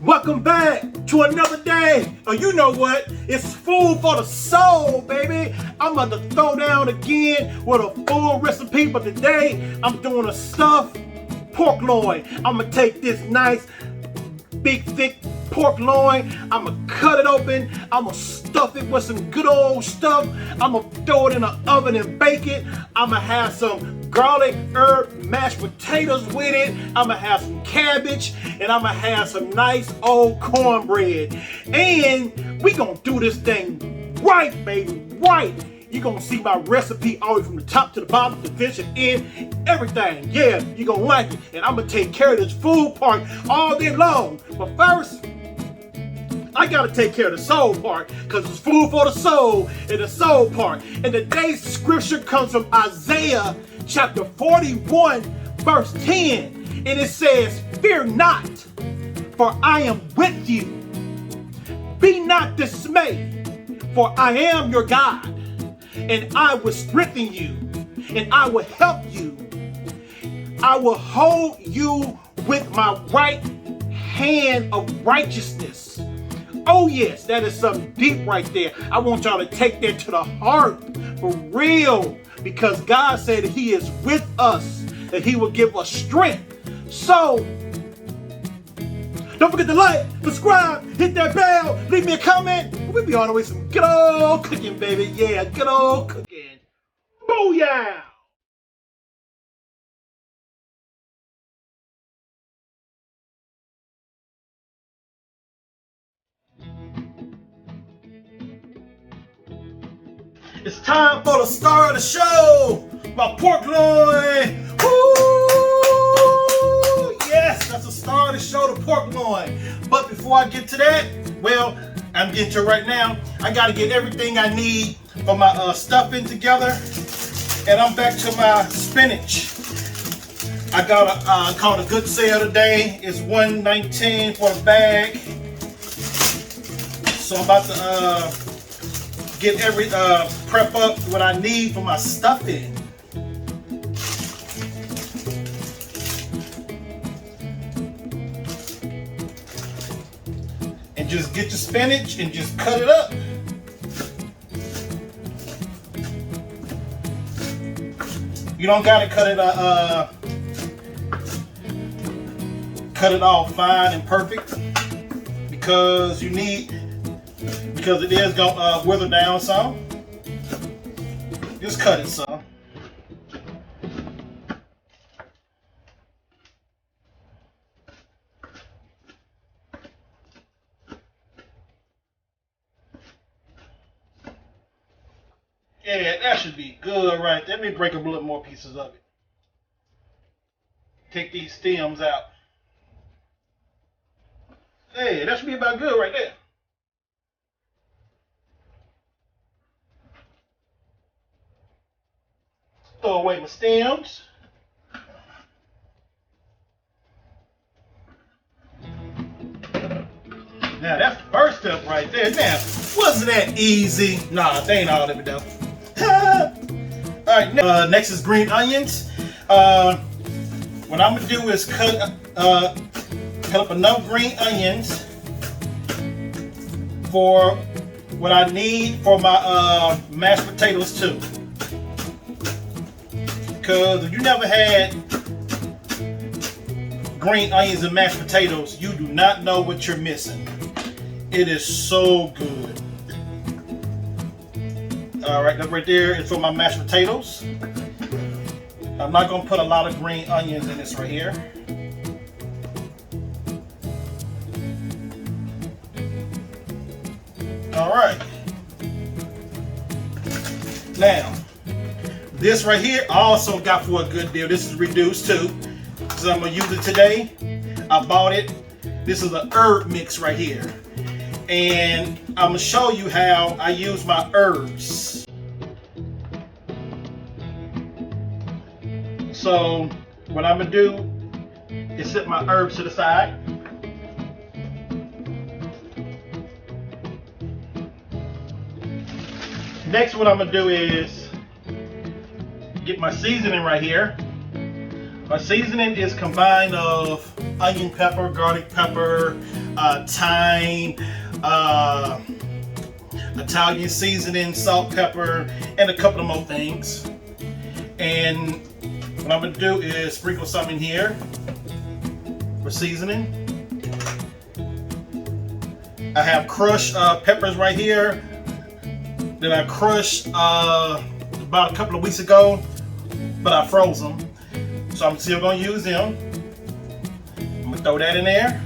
Welcome back to another day. Oh, you know what? It's food for the soul, baby. I'm about to throw down again with a full recipe, but today I'm doing a stuffed pork loin. I'm gonna take this nice, big, thick pork loin. I'm gonna cut it open. I'm gonna stuff it with some good old stuff. I'm gonna throw it in the oven and bake it. I'm gonna have some garlic herb mashed potatoes with it. I'm gonna have some cabbage, and I'm gonna have some nice old cornbread. And we gonna do this thing right, baby, right. You're gonna see my recipe all the way from the top to the bottom, the fish and end, everything. Yeah, you're gonna like it. And I'm gonna take care of this food part all day long. But first, I gotta take care of the soul part, because it's food for the soul and the soul part. And today's scripture comes from Isaiah chapter 41, verse 10. And it says, "Fear not, for I am with you. Be not dismayed, for I am your God. And I will strengthen you, and I will help you. I will hold you with my right hand of righteousness." Oh yes, that is something deep right there. I want y'all to take that to the heart, for real. Because God said that He is with us, that He will give us strength. So, don't forget to like, subscribe, hit that bell, leave me a comment. We'll be on the way to some good old cooking, baby. Yeah, good old cooking. Booyah! It's time for the star of the show, my pork loin. Woo! Yes, that's the star of the show, the pork loin. But before I get to that, well, I'm getting to it right now. I got to get everything I need for my stuffing together. And I'm back to my spinach. I got caught a good sale today. It's $1.19 for a bag. So I'm about to get every prep up what I need for my stuffing. And just get your spinach and just cut it up. You don't gotta cut it all fine and perfect, because it is gonna wither down some. Just cut it some. Yeah, that should be good right there. Let me break up a little more pieces of it. Take these stems out. Hey, that should be about good right there. Throw away my stems. Now that's the first step right there. Now, wasn't that easy? Nah, they ain't all of it though. Alright, next is green onions. What I'm gonna do is cut up enough green onions for what I need for my mashed potatoes too. Because if you never had green onions and mashed potatoes, you do not know what you're missing. It is so good. Alright, that right there is for my mashed potatoes. I'm not going to put a lot of green onions in this right here. Alright. Now, this right here I also got for a good deal. This is reduced too, so I'm going to use it today. I bought it. This is an herb mix right here. And I'm going to show you how I use my herbs. So what I'm going to do is set my herbs to the side. Next, what I'm going to do is get my seasoning right here. My seasoning is combined of onion pepper, garlic pepper, thyme, Italian seasoning, salt, pepper, and a couple of more things. And what I'm gonna do is sprinkle some in here for seasoning. I have crushed peppers right here that I crushed about a couple of weeks ago, but I froze them. So I'm still gonna use them. I'm gonna throw that in there.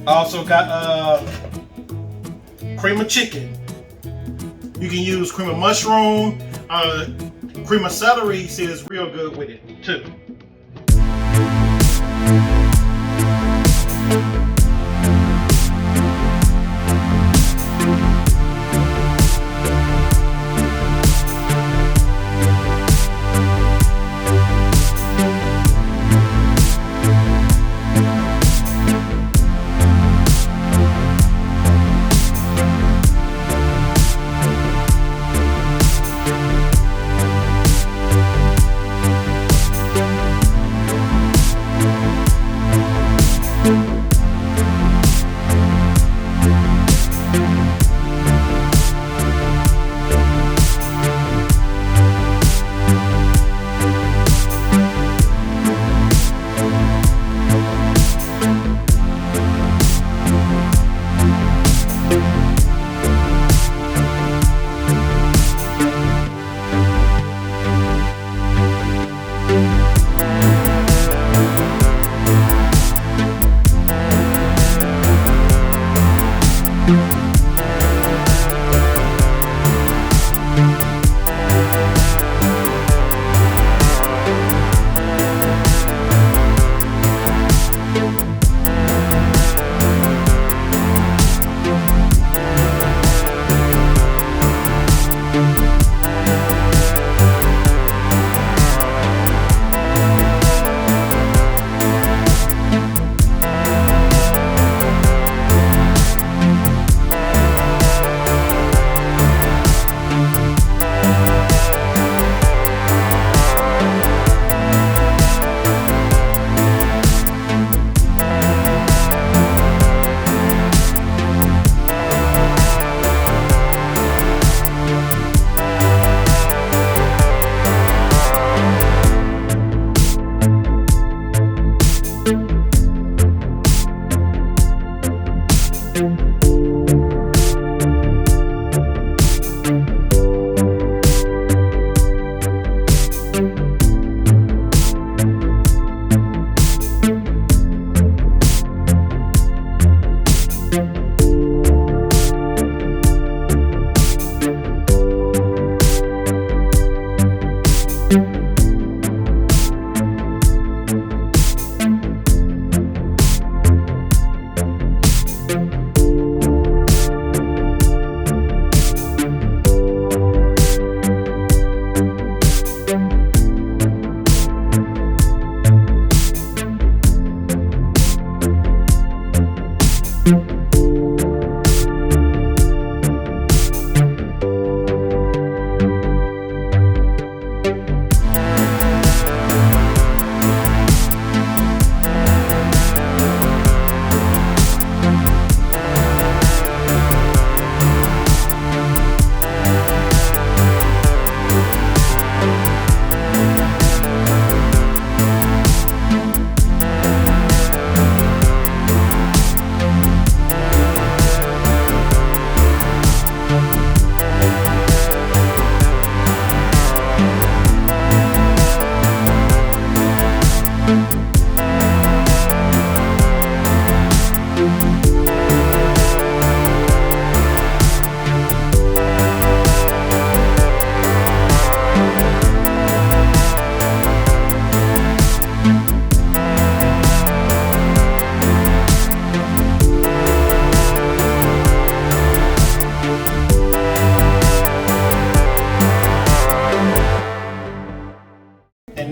I also got cream of chicken. You can use cream of mushroom. Cream of celery is real good with it too.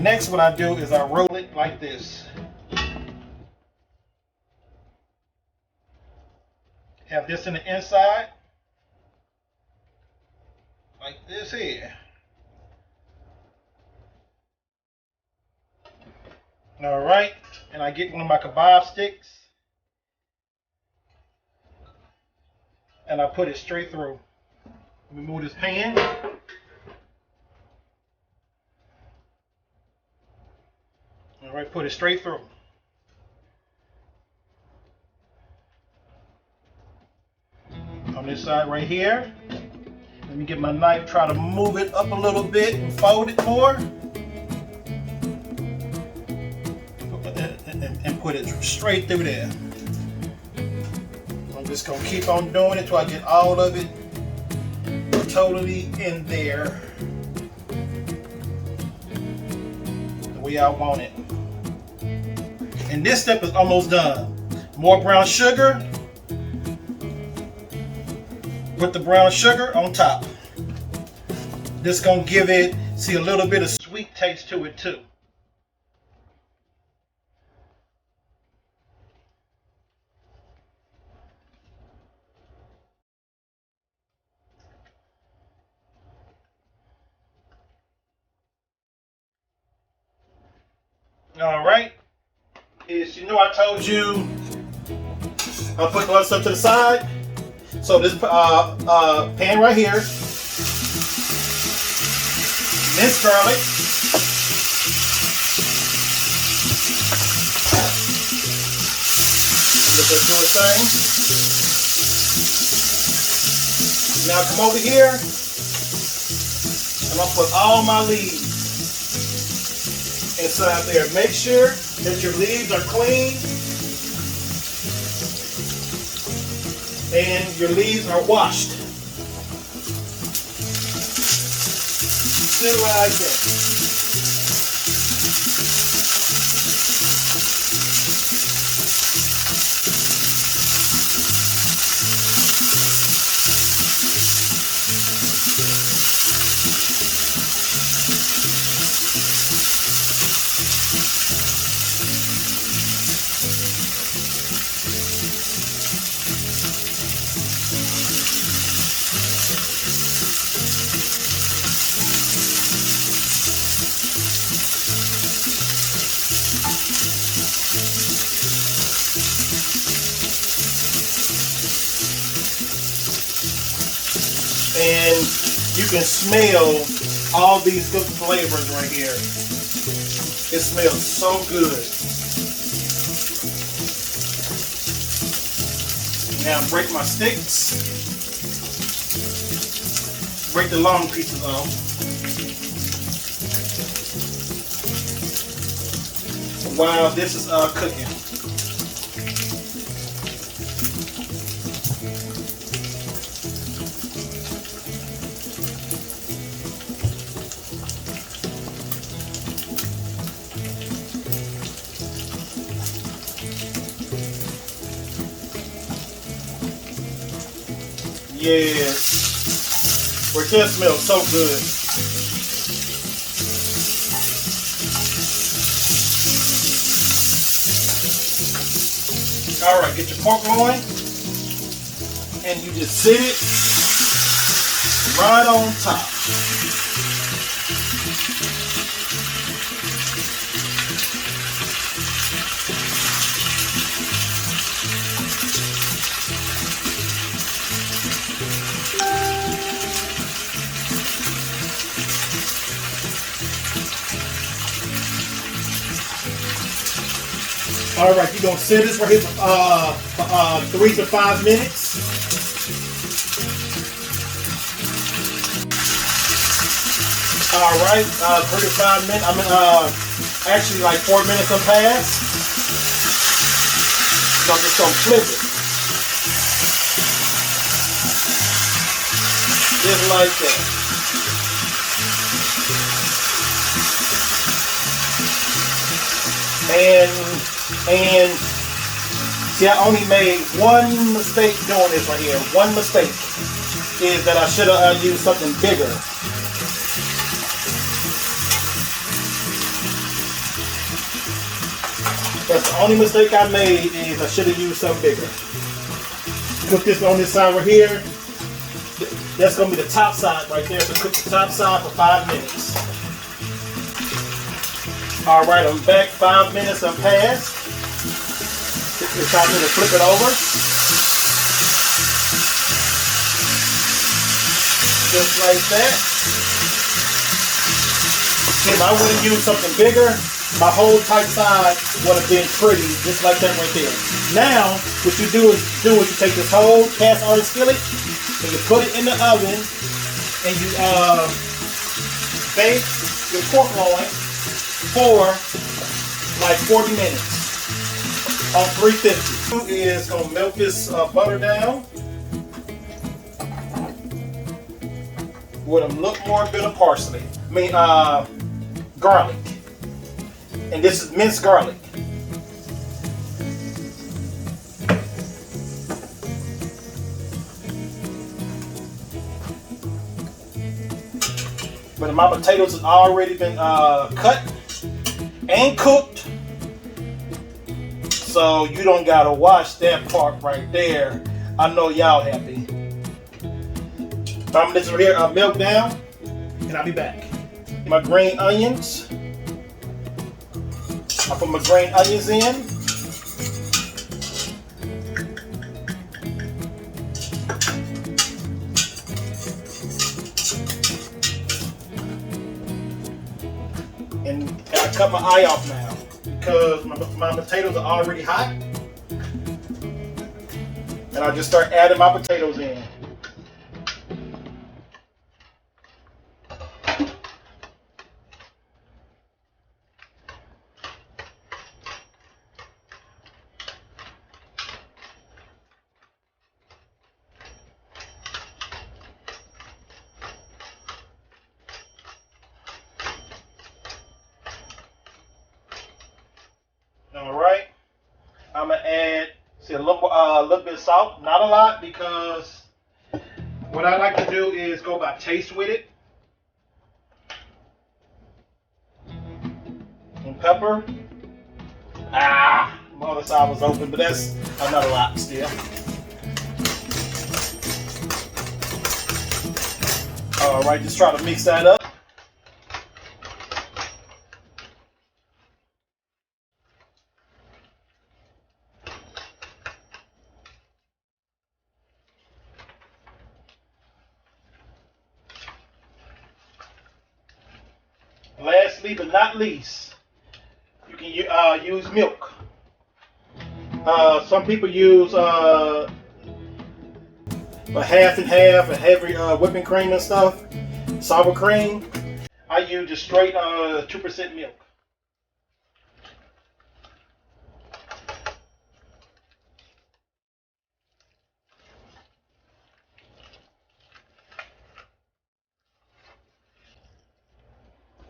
Next, what I do is I roll it like this. Have this in the inside, like this here. All right, and I get one of my kebab sticks and I put it straight through. Let me move this pan. All right, put it straight through. On this side right here. Let me get my knife, try to move it up a little bit and fold it more. And put it straight through there. I'm just gonna keep on doing it till I get all of it totally in there the way I want it. And this step is almost done. More brown sugar. Put the brown sugar on top. This gonna give it, see, a little bit of sweet taste to it too. All right. You know I told you I'll put all stuff to the side. So this pan right here, minced garlic, let that do its thing. Now come over here, and I'll put all my leaves inside there. Make sure that your leaves are clean and your leaves are washed. Sit like that. And you can smell all these good flavors right here. It smells so good. Now break my sticks. Break the long pieces off. While this is cooking. Yes, it just smells so good. All right, get your pork loin, and you just sit it right on top. All right, you're gonna sit this right here for 3 to 5 minutes. All right, 3 to 5 minutes. I mean, actually like 4 minutes have passed. So I'm just gonna flip it, just like that. And see, I only made one mistake doing this right here. One mistake is that I should have used something bigger. That's the only mistake I made, is I should have used something bigger. Cook this on this side right here. That's going to be the top side right there. So cook the top side for 5 minutes. All right, I'm back. 5 minutes have passed. It's time to flip it over. Just like that. If I would have used something bigger, my whole tight side would have been pretty, just like that right there. Now, what you do is you take this whole cast iron skillet and you put it in the oven and you bake your pork loin for like 40 minutes on 350. Is gonna melt this butter down with a little more bit of parsley. Garlic. And this is minced garlic. But my potatoes have already been cut and cooked. So you don't gotta wash that part right there. I know y'all happy. I'm gonna let this right here melt down and I'll be back. My green onions. I put my green onions in. And I cut my eye off now because my potatoes are already hot. And I just start adding my potatoes in. All right, I'm gonna add a little bit of salt, not a lot, because what I like to do is go by taste with it. And pepper. My other side was open, but that's not a lot still. All right, just try to mix that up. Lastly but not least, you can use milk. Some people use a half and half, a heavy whipping cream and stuff, sour cream. I use just straight 2% milk.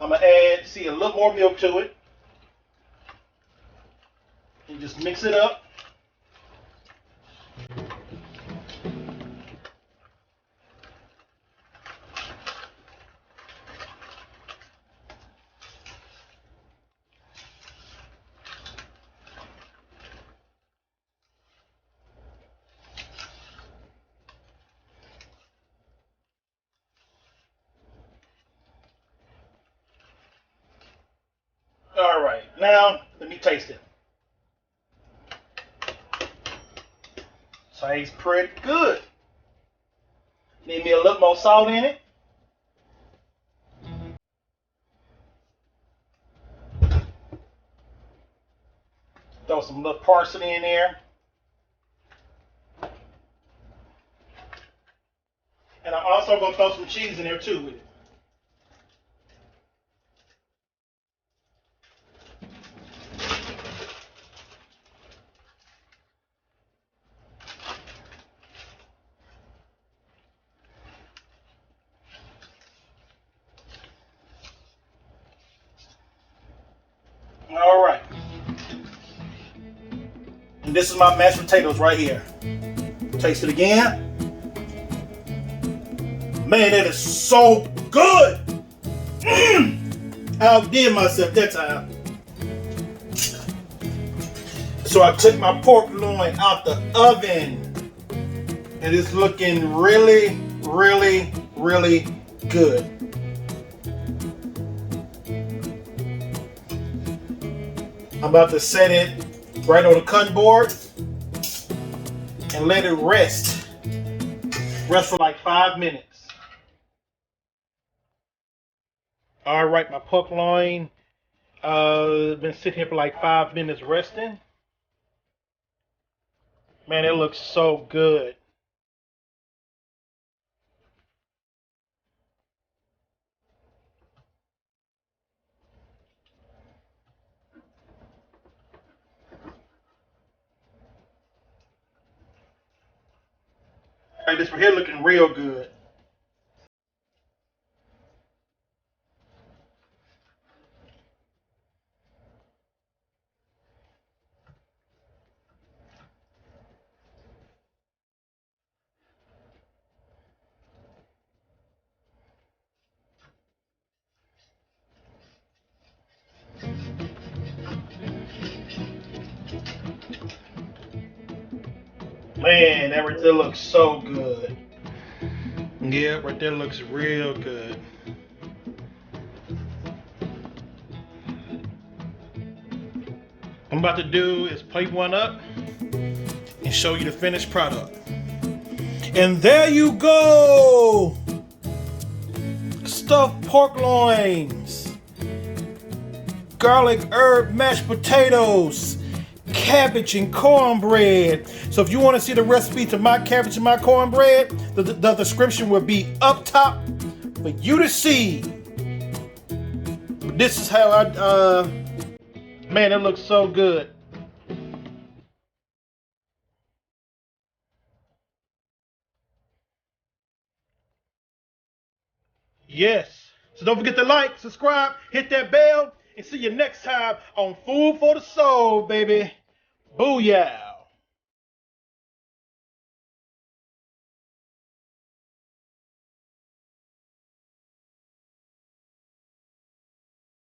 I'm gonna add, a little more milk to it. And just mix it up. All right, now let me taste it. Tastes pretty good. Need me a little more salt in it. Throw some little parsley in there. And I'm also gonna throw some cheese in there too with it. All right. And this is my mashed potatoes right here. Taste it again. Man, that is so good. I outdid myself that time. So I took my pork loin out the oven. And it's looking really, really, really good. I'm about to set it right on the cutting board and let it rest. Rest for like 5 minutes. All right, my pork loin been sitting here for like 5 minutes resting. Man, it looks so good. All right, this right here looking real good. Man, that right there looks so good. Yeah, right there looks real good. What I'm about to do is plate one up and show you the finished product. And there you go! Stuffed pork loins, garlic herb mashed potatoes, cabbage and cornbread. So if you want to see the recipe to my cabbage and my cornbread, the description will be up top for you to see. This is how man, it looks so good. Yes. So don't forget to like, subscribe, hit that bell, and see you next time on Food for the Soul, baby. Booyah.